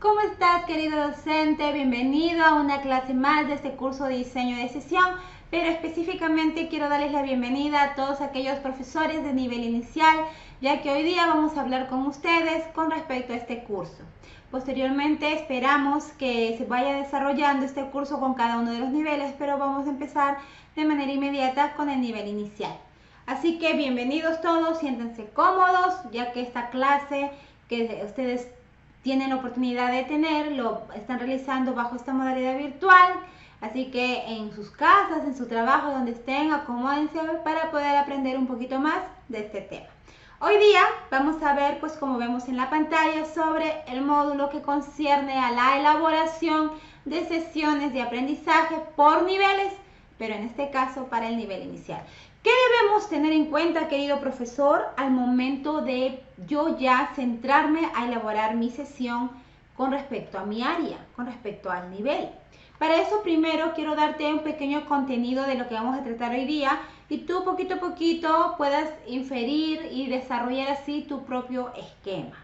¿Cómo estás, querido docente? Bienvenido a una clase más de este curso de diseño de sesión, pero específicamente quiero darles la bienvenida a todos aquellos profesores de nivel inicial, ya que hoy día vamos a hablar con ustedes con respecto a este curso. Posteriormente esperamos que se vaya desarrollando este curso con cada uno de los niveles, pero vamos a empezar de manera inmediata con el nivel inicial. Así que bienvenidos todos, siéntense cómodos, ya que esta clase que ustedes tienen la oportunidad de tener, lo están realizando bajo esta modalidad virtual. Así que en sus casas, en su trabajo, donde estén, acomódense para poder aprender un poquito más de este tema. Hoy día vamos a ver, pues como vemos en la pantalla, sobre el módulo que concierne a la elaboración de sesiones de aprendizaje por niveles, pero en este caso para el nivel inicial. ¿Qué debemos tener en cuenta, querido profesor, al momento de yo ya centrarme a elaborar mi sesión con respecto a mi área, con respecto al nivel? Para eso primero quiero darte un pequeño contenido de lo que vamos a tratar hoy día y tú poquito a poquito puedas inferir y desarrollar así tu propio esquema.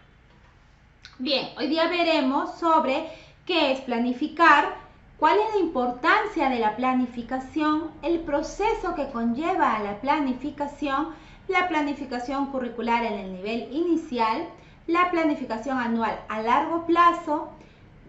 Bien, hoy día veremos sobre qué es planificar, cuál es la importancia de la planificación, el proceso que conlleva a la planificación curricular en el nivel inicial, la planificación anual a largo plazo.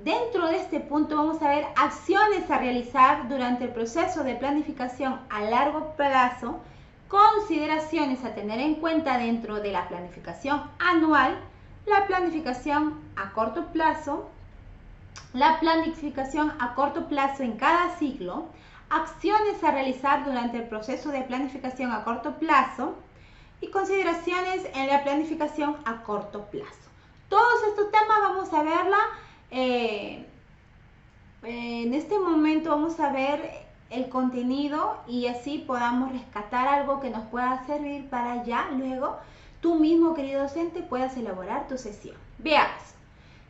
Dentro de este punto vamos a ver acciones a realizar durante el proceso de planificación a largo plazo, consideraciones a tener en cuenta dentro de la planificación anual, la planificación a corto plazo, la planificación a corto plazo en cada ciclo, acciones a realizar durante el proceso de planificación a corto plazo y consideraciones en la planificación a corto plazo. Todos estos temas vamos a verla. En este momento vamos a ver el contenido y así podamos rescatar algo que nos pueda servir para ya luego tú mismo, querido docente, puedas elaborar tu sesión. Veamos.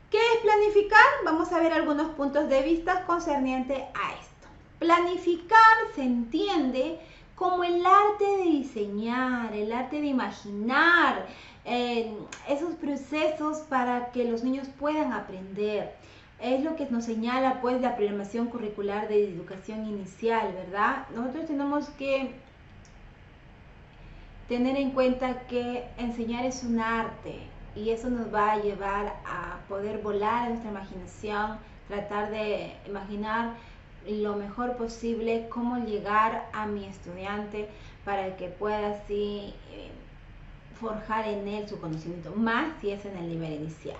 ¿Qué es planificar? Vamos a ver algunos puntos de vista concernientes a esto. Planificar se entiende como el arte de diseñar, el arte de imaginar esos procesos para que los niños puedan aprender. Es lo que nos señala pues la programación curricular de educación inicial, ¿verdad? Nosotros tenemos que tener en cuenta que enseñar es un arte y eso nos va a llevar a poder volar en nuestra imaginación, tratar de imaginar lo mejor posible cómo llegar a mi estudiante para que pueda así forjar en él su conocimiento, más si es en el nivel inicial.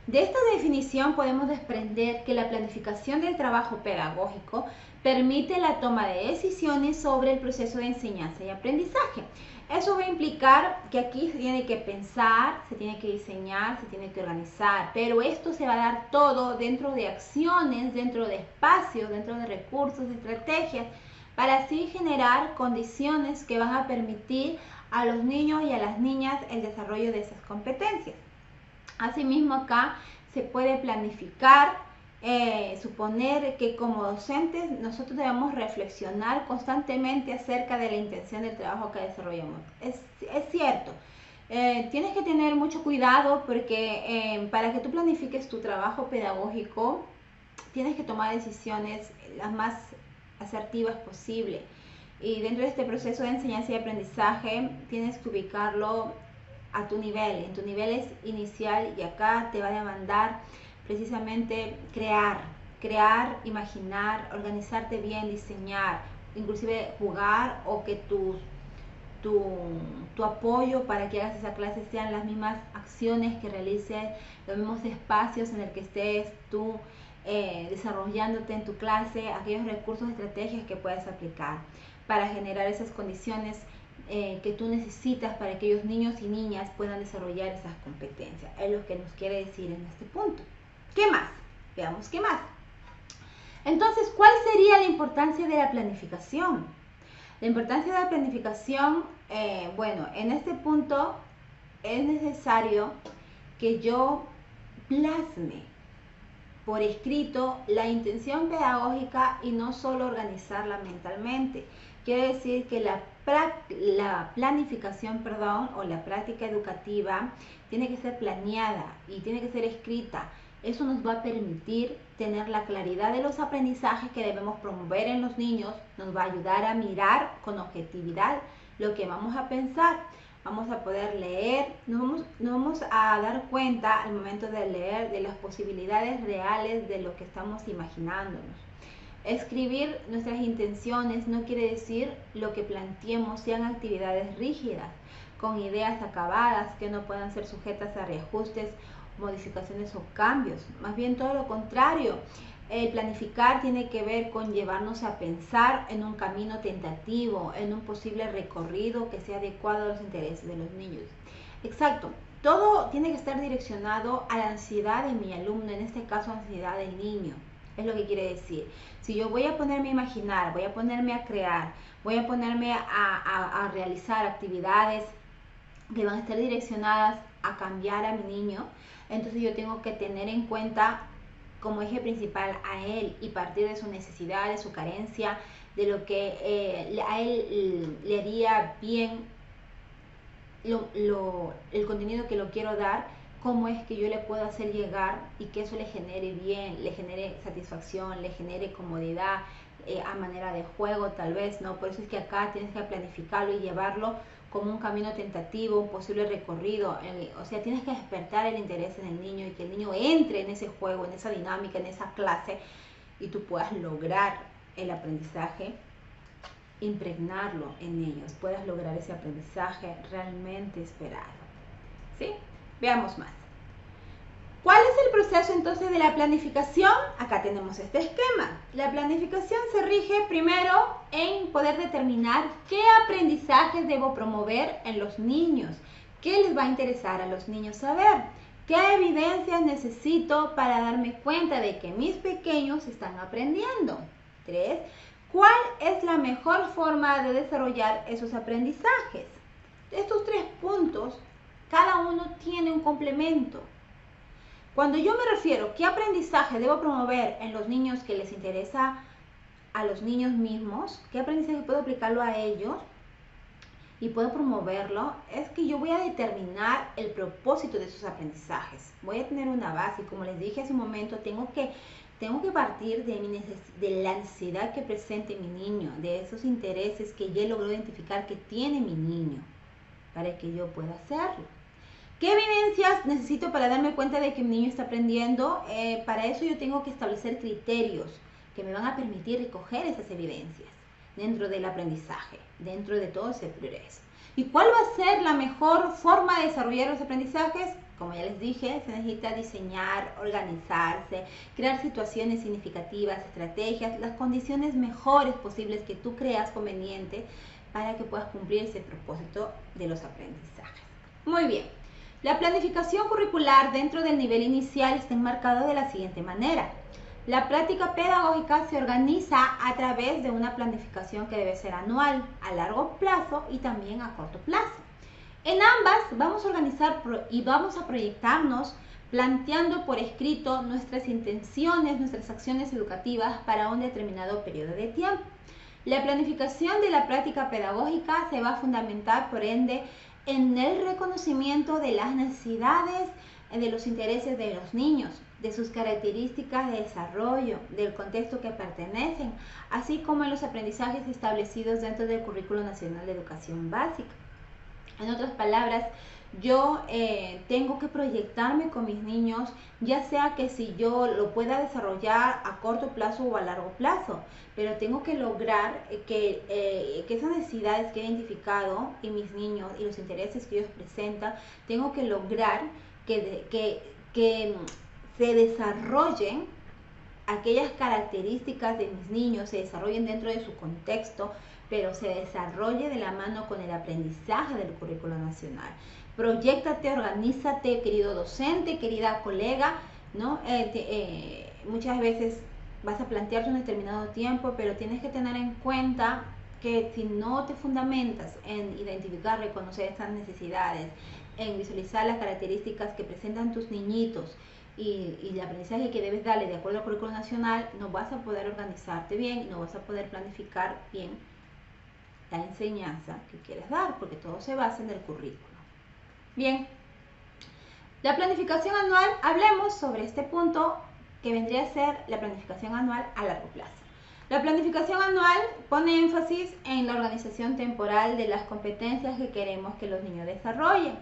De esta definición podemos desprender que la planificación del trabajo pedagógico permite la toma de decisiones sobre el proceso de enseñanza y aprendizaje. Eso va a implicar que aquí se tiene que pensar, se tiene que diseñar, se tiene que organizar, pero esto se va a dar todo dentro de acciones, dentro de espacios, dentro de recursos, de estrategias, para así generar condiciones que van a permitir a los niños y a las niñas el desarrollo de esas competencias. Asimismo, acá se puede planificar, suponer que como docentes nosotros debemos reflexionar constantemente acerca de la intención del trabajo que desarrollamos. Es cierto, tienes que tener mucho cuidado porque para que tú planifiques tu trabajo pedagógico, tienes que tomar decisiones las más asertivas posible. Y dentro de este proceso de enseñanza y aprendizaje, tienes que ubicarlo a tu nivel, en tu nivel es inicial y acá te va a demandar precisamente crear, imaginar, organizarte bien, diseñar, inclusive jugar o que tu apoyo para que hagas esa clase sean las mismas acciones que realices, los mismos espacios en el que estés tú desarrollándote en tu clase, aquellos recursos, estrategias que puedas aplicar para generar esas condiciones que tú necesitas para que aquellos niños y niñas puedan desarrollar esas competencias. Es lo que nos quiere decir en este punto. ¿Qué más? Veamos qué más. Entonces, ¿cuál sería la importancia de la planificación? La importancia de la planificación, bueno, en este punto es necesario que yo plasme por escrito la intención pedagógica y no solo organizarla mentalmente. Quiere decir que la planificación, o la práctica educativa tiene que ser planeada y tiene que ser escrita Eso nos va a permitir tener la claridad de los aprendizajes que debemos promover en los niños, nos va a ayudar a mirar con objetividad lo que vamos a pensar. Vamos a poder leer, nos vamos a dar cuenta al momento de leer de las posibilidades reales de lo que estamos imaginándonos. Escribir nuestras intenciones no quiere decir lo que planteemos sean actividades rígidas, con ideas acabadas que no puedan ser sujetas a reajustes, modificaciones o cambios. Más bien todo lo contrario. El planificar tiene que ver con llevarnos a pensar en un camino tentativo, en un posible recorrido que sea adecuado a los intereses de los niños. Exacto. Todo tiene que estar direccionado a la ansiedad de mi alumno, en este caso ansiedad del niño. Es lo que quiere decir. Si yo voy a ponerme a imaginar, voy a ponerme a crear, voy a ponerme a realizar actividades que van a estar direccionadas a cambiar a mi niño, entonces yo tengo que tener en cuenta como eje principal a él y partir de su necesidad, de su carencia, de lo que a él le haría bien el contenido que lo quiero dar, cómo es que yo le puedo hacer llegar y que eso le genere bien, le genere satisfacción, le genere comodidad, a manera de juego tal vez, ¿no? Por eso es que acá tienes que planificarlo y llevarlo como un camino tentativo, un posible recorrido, o sea, tienes que despertar el interés en el niño y que el niño entre en ese juego, en esa dinámica, en esa clase y tú puedas lograr el aprendizaje, impregnarlo en ellos, puedas lograr ese aprendizaje realmente esperado. ¿Sí? Veamos más. ¿Cuál es el proceso entonces de la planificación? Acá tenemos este esquema. La planificación se rige primero en poder determinar qué aprendizajes debo promover en los niños, qué les va a interesar a los niños saber, qué evidencias necesito para darme cuenta de que mis pequeños están aprendiendo. 3. ¿Cuál es la mejor forma de desarrollar esos aprendizajes? Estos 3 puntos, cada uno tiene un complemento. Cuando yo me refiero qué aprendizaje debo promover en los niños que les interesa a los niños mismos, qué aprendizaje puedo aplicarlo a ellos y puedo promoverlo, es que yo voy a determinar el propósito de esos aprendizajes. Voy a tener una base y como les dije hace un momento, tengo que partir de la ansiedad que presente mi niño, de esos intereses que ya logró identificar que tiene mi niño, para que yo pueda hacerlo. ¿Qué evidencias necesito para darme cuenta de que mi niño está aprendiendo? Para eso yo tengo que establecer criterios que me van a permitir recoger esas evidencias dentro del aprendizaje, dentro de todo ese progreso. ¿Y cuál va a ser la mejor forma de desarrollar los aprendizajes? Como ya les dije, se necesita diseñar, organizarse, crear situaciones significativas, estrategias, las condiciones mejores posibles que tú creas conveniente para que puedas cumplir ese propósito de los aprendizajes. Muy bien. La planificación curricular dentro del nivel inicial está enmarcada de la siguiente manera. La práctica pedagógica se organiza a través de una planificación que debe ser anual, a largo plazo y también a corto plazo. En ambas vamos a organizar y vamos a proyectarnos planteando por escrito nuestras intenciones, nuestras acciones educativas para un determinado periodo de tiempo. La planificación de la práctica pedagógica se va a fundamentar, por ende, en el reconocimiento de las necesidades, de los intereses de los niños, de sus características de desarrollo, del contexto que pertenecen, así como en los aprendizajes establecidos dentro del Currículo Nacional de Educación Básica. En otras palabras, yo tengo que proyectarme con mis niños, ya sea que si yo lo pueda desarrollar a corto plazo o a largo plazo, pero tengo que lograr que esas necesidades que he identificado en mis niños y los intereses que ellos presentan, tengo que lograr que se desarrollen aquellas características de mis niños, se desarrollen dentro de su contexto, pero se desarrolle de la mano con el aprendizaje del currículo nacional. Proyéctate, organízate, querido docente, querida colega, ¿no? Muchas veces vas a plantearte un determinado tiempo, pero tienes que tener en cuenta que si no te fundamentas en identificar, reconocer estas necesidades, en visualizar las características que presentan tus niñitos y el aprendizaje que debes darle de acuerdo al currículo nacional, no vas a poder organizarte bien y no vas a poder planificar bien la enseñanza que quieres dar, porque todo se basa en el currículo. Bien, La planificación anual, hablemos sobre este punto que vendría a ser la planificación anual a largo plazo. La planificación anual pone énfasis en la organización temporal de las competencias que queremos que los niños desarrollen.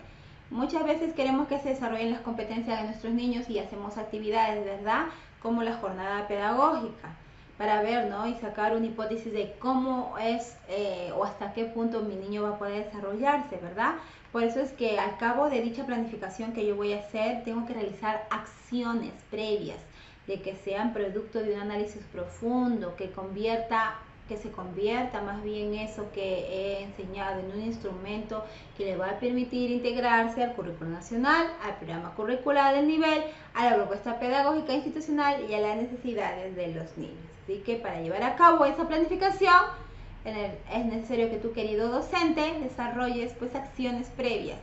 Muchas veces queremos que se desarrollen las competencias de nuestros niños y hacemos actividades, ¿verdad? Como la jornada pedagógica, para ver, ¿no? Y sacar una hipótesis de cómo es o hasta qué punto mi niño va a poder desarrollarse, ¿verdad? Por eso es que al cabo de dicha planificación que yo voy a hacer, tengo que realizar acciones previas de que sean producto de un análisis profundo, que se convierta más bien eso que he enseñado en un instrumento que le va a permitir integrarse al currículo nacional, al programa curricular del nivel, a la propuesta pedagógica institucional y a las necesidades de los niños. Así que para llevar a cabo esa planificación, es necesario que tu querido docente desarrolles pues acciones previas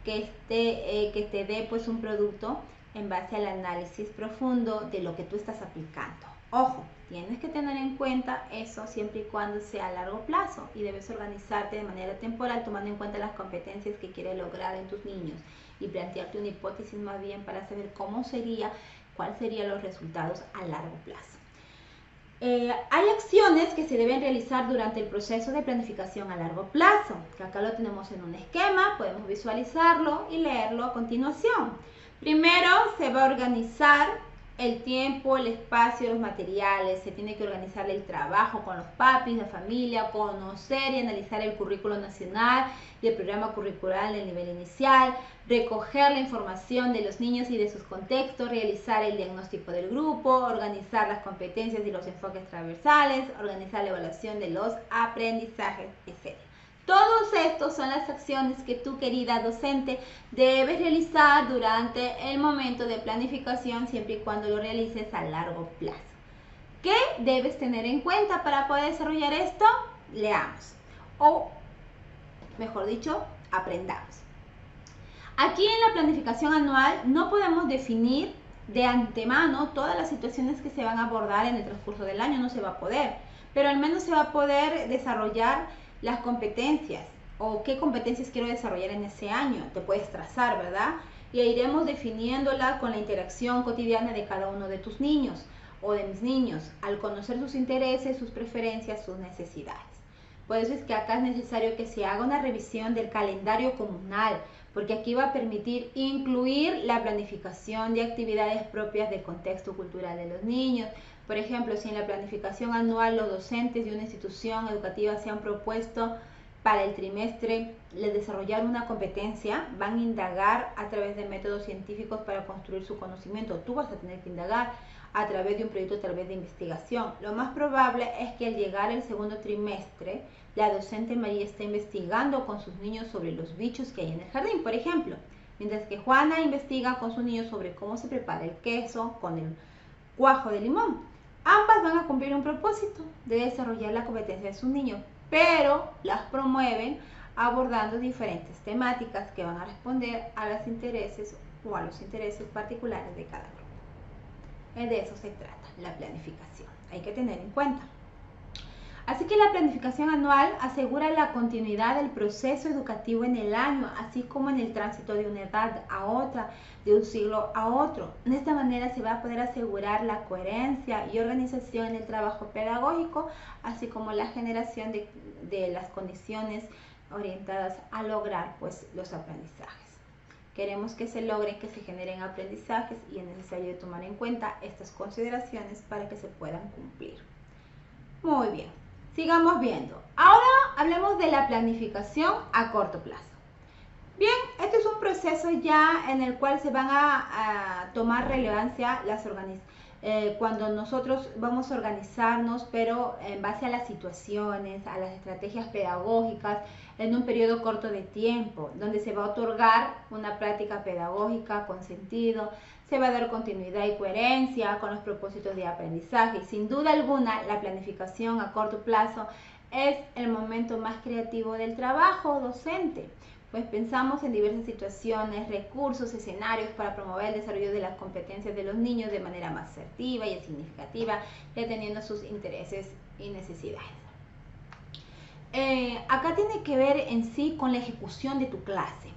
que te dé pues un producto en base al análisis profundo de lo que tú estás aplicando. Ojo, tienes que tener en cuenta eso siempre y cuando sea a largo plazo y debes organizarte de manera temporal tomando en cuenta las competencias que quieres lograr en tus niños y plantearte una hipótesis más bien para saber cuáles serían los resultados a largo plazo. Hay acciones que se deben realizar durante el proceso de planificación a largo plazo, que acá lo tenemos en un esquema, podemos visualizarlo y leerlo a continuación. Primero se va a organizar el tiempo, el espacio, los materiales, se tiene que organizar el trabajo con los papis, la familia, conocer y analizar el currículo nacional y el programa curricular del nivel inicial, recoger la información de los niños y de sus contextos, realizar el diagnóstico del grupo, organizar las competencias y los enfoques transversales, organizar la evaluación de los aprendizajes, etc. Todos estos son las acciones que tú, querida docente, debes realizar durante el momento de planificación, siempre y cuando lo realices a largo plazo. ¿Qué debes tener en cuenta para poder desarrollar esto? Leamos, o mejor dicho, aprendamos. Aquí en la planificación anual no podemos definir de antemano todas las situaciones que se van a abordar en el transcurso del año, no se va a poder, pero al menos se va a poder desarrollar las competencias o qué competencias quiero desarrollar en ese año. Te puedes trazar, ¿verdad? Y iremos definiéndola con la interacción cotidiana de cada uno de tus niños o de mis niños, al conocer sus intereses, sus preferencias, sus necesidades. Por eso es que acá es necesario que se haga una revisión del calendario comunal, porque aquí va a permitir incluir la planificación de actividades propias del contexto cultural de los niños. Por ejemplo, si en la planificación anual los docentes de una institución educativa se han propuesto para el trimestre desarrollar una competencia, van a indagar a través de métodos científicos para construir su conocimiento. Tú vas a tener que indagar a través de un proyecto, tal vez de investigación. Lo más probable es que al llegar el segundo trimestre, la docente María está investigando con sus niños sobre los bichos que hay en el jardín, por ejemplo, mientras que Juana investiga con sus niños sobre cómo se prepara el queso con el cuajo de limón. Ambas van a cumplir un propósito de desarrollar la competencia de sus niños, pero las promueven abordando diferentes temáticas que van a responder a los intereses o a los intereses particulares de cada grupo. De eso se trata la planificación, hay que tener en cuenta. Así que la planificación anual asegura la continuidad del proceso educativo en el año, así como en el tránsito de una edad a otra, de un siglo a otro. De esta manera se va a poder asegurar la coherencia y organización en el trabajo pedagógico, así como la generación de las condiciones orientadas a lograr pues, los aprendizajes. Queremos que se logren, que se generen aprendizajes y es necesario tomar en cuenta estas consideraciones para que se puedan cumplir. Muy bien. Sigamos viendo. Ahora hablemos de la planificación a corto plazo. Bien, este es un proceso ya en el cual se van a tomar relevancia cuando nosotros vamos a organizarnos, pero en base a las situaciones, a las estrategias pedagógicas, en un periodo corto de tiempo, donde se va a otorgar una práctica pedagógica con sentido, se va a dar continuidad y coherencia con los propósitos de aprendizaje. Y sin duda alguna, la planificación a corto plazo es el momento más creativo del trabajo docente, pues pensamos en diversas situaciones, recursos, escenarios para promover el desarrollo de las competencias de los niños de manera más asertiva y significativa, atendiendo sus intereses y necesidades. Acá tiene que ver en sí con la ejecución de tu clase.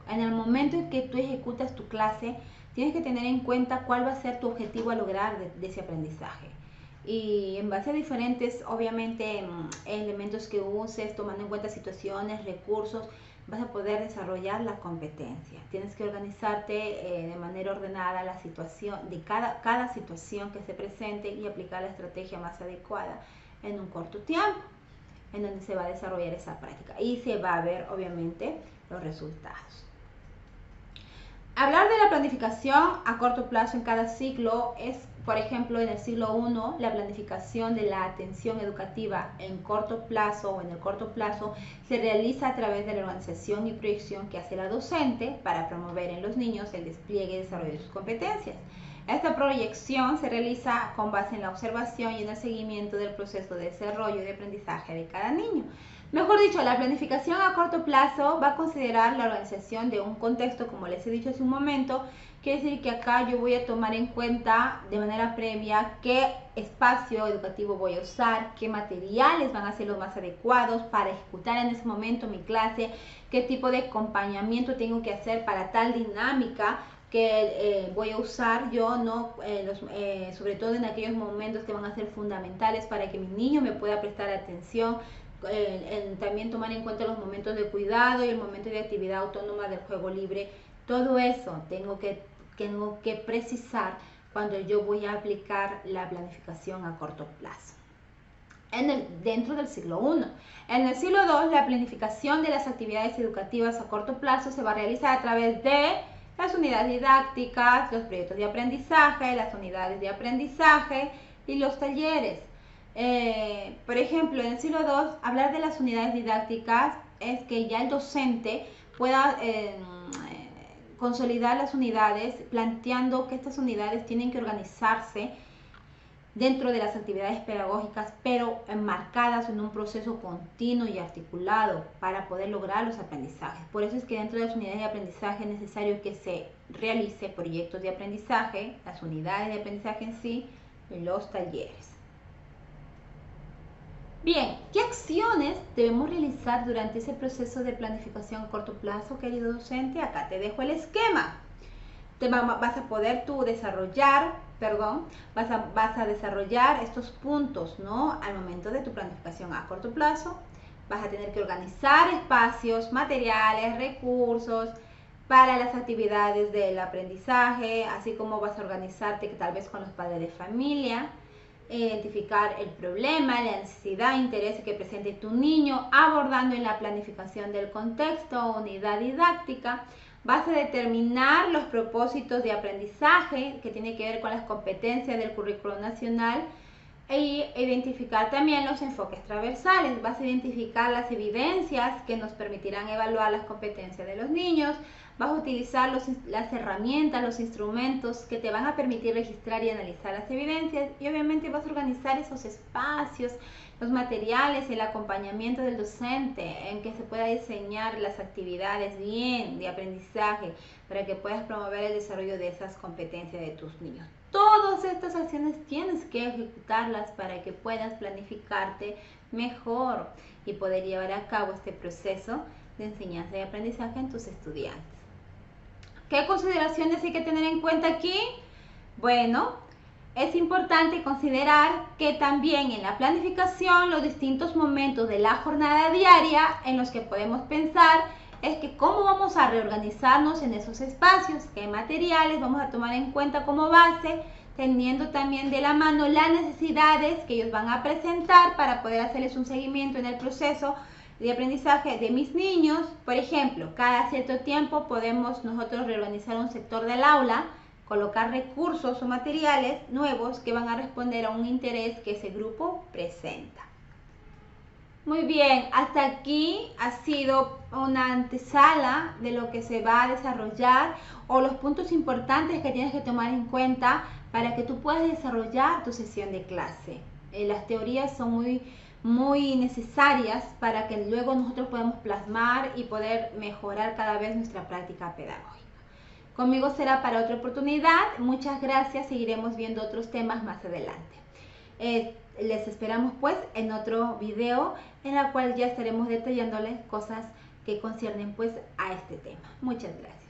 En el momento en que tú ejecutas tu clase, tienes que tener en cuenta cuál va a ser tu objetivo a lograr de ese aprendizaje. Y en base a diferentes, obviamente, elementos que uses, tomando en cuenta situaciones, recursos, vas a poder desarrollar la competencia. Tienes que organizarte de manera ordenada la situación, de cada situación que se presente y aplicar la estrategia más adecuada en un corto tiempo, en donde se va a desarrollar esa práctica y se va a ver, obviamente, los resultados. Hablar de la planificación a corto plazo en cada ciclo es, por ejemplo, en el ciclo 1, la planificación de la atención educativa en corto plazo o en el corto plazo se realiza a través de la organización y proyección que hace la docente para promover en los niños el despliegue y desarrollo de sus competencias. Esta proyección se realiza con base en la observación y en el seguimiento del proceso de desarrollo y de aprendizaje de cada niño. Mejor dicho, la planificación a corto plazo va a considerar la organización de un contexto, como les he dicho hace un momento. Quiere decir que acá yo voy a tomar en cuenta de manera previa qué espacio educativo voy a usar, qué materiales van a ser los más adecuados para ejecutar en ese momento mi clase, qué tipo de acompañamiento tengo que hacer para tal dinámica que voy a usar yo, ¿no? Sobre todo en aquellos momentos que van a ser fundamentales para que mi niño me pueda prestar atención. También tomar en cuenta los momentos de cuidado y el momento de actividad autónoma del juego libre. Todo eso tengo que precisar cuando yo voy a aplicar la planificación a corto plazo. Dentro del ciclo 1. En el ciclo 2, la planificación de las actividades educativas a corto plazo se va a realizar a través de las unidades didácticas, los proyectos de aprendizaje, las unidades de aprendizaje y los talleres. Por ejemplo, en el ciclo 2, hablar de las unidades didácticas es que ya el docente pueda consolidar las unidades, planteando que estas unidades tienen que organizarse dentro de las actividades pedagógicas, pero enmarcadas en un proceso continuo y articulado para poder lograr los aprendizajes. Por eso es que dentro de las unidades de aprendizaje es necesario que se realice proyectos de aprendizaje, las unidades de aprendizaje en sí, y los talleres. Bien, ¿qué acciones debemos realizar durante ese proceso de planificación a corto plazo, querido docente? Acá te dejo el esquema. Vas a poder tú desarrollar estos puntos, ¿no? Al momento de tu planificación a corto plazo. Vas a tener que organizar espacios, materiales, recursos para las actividades del aprendizaje, así como vas a organizarte tal vez con los padres de familia, identificar el problema, la necesidad, interés que presente tu niño, abordando en la planificación del contexto o unidad didáctica. Vas a determinar los propósitos de aprendizaje que tiene que ver con las competencias del currículo nacional e identificar también los enfoques transversales. Vas a identificar las evidencias que nos permitirán evaluar las competencias de los niños. Vas a utilizar las herramientas, los instrumentos que te van a permitir registrar y analizar las evidencias, y obviamente vas a organizar esos espacios, los materiales, el acompañamiento del docente en que se pueda diseñar las actividades bien de aprendizaje para que puedas promover el desarrollo de esas competencias de tus niños. Todas estas acciones tienes que ejecutarlas para que puedas planificarte mejor y poder llevar a cabo este proceso de enseñanza y aprendizaje en tus estudiantes. ¿Qué consideraciones hay que tener en cuenta aquí? Bueno, es importante considerar que también en la planificación los distintos momentos de la jornada diaria en los que podemos pensar es que cómo vamos a reorganizarnos en esos espacios, qué materiales vamos a tomar en cuenta como base, teniendo también de la mano las necesidades que ellos van a presentar para poder hacerles un seguimiento en el proceso de aprendizaje de mis niños. Por ejemplo, cada cierto tiempo podemos nosotros reorganizar un sector del aula, colocar recursos o materiales nuevos que van a responder a un interés que ese grupo presenta. Muy bien, hasta aquí ha sido una antesala de lo que se va a desarrollar o los puntos importantes que tienes que tomar en cuenta para que tú puedas desarrollar tu sesión de clase. Las teorías son muy necesarias para que luego nosotros podamos plasmar y poder mejorar cada vez nuestra práctica pedagógica. Conmigo será para otra oportunidad. Muchas gracias. Seguiremos viendo otros temas más adelante. Les esperamos pues en otro video en la cual ya estaremos detallándoles cosas que conciernen pues a este tema. Muchas gracias.